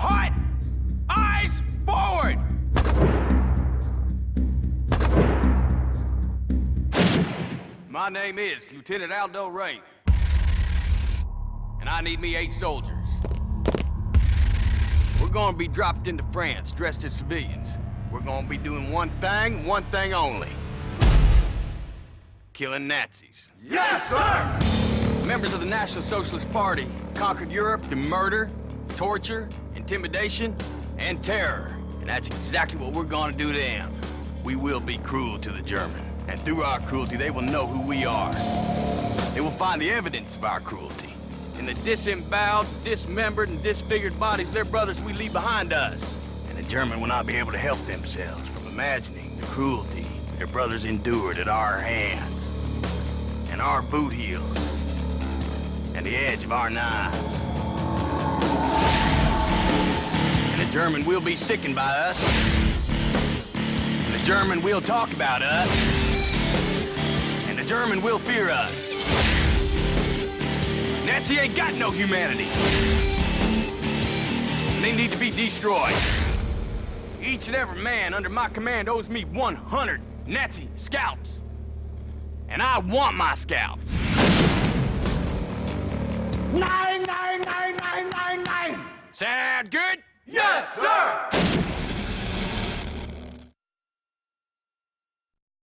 hut! Eyes forward! My name is Lieutenant Aldo Ray. And I need me 8 soldiers. We're gonna be dropped into France, dressed as civilians. We're gonna be doing one thing only. Killing Nazis. Yes, sir! Members of the National Socialist Party have conquered Europe through murder, torture, intimidation, and terror. And that's exactly what we're gonna do to them. We will be cruel to the German. And through our cruelty, they will know who we are. They will find the evidence of our cruelty in the disemboweled, dismembered, and disfigured bodies of their brothers we leave behind us. And the German will not be able to help themselves from imagining the cruelty their brothers endured at our hands, and our boot heels, and the edge of our knives. And the German will be sickened by us. And the German will talk about us. And the German will fear us. Nazi ain't got no humanity. And they need to be destroyed. Each and every man under my command owes me 100 Nazi scalps. And I want my scalps. Nine, nine, nine, nine, nine, nine. Sound good? Yes, sir!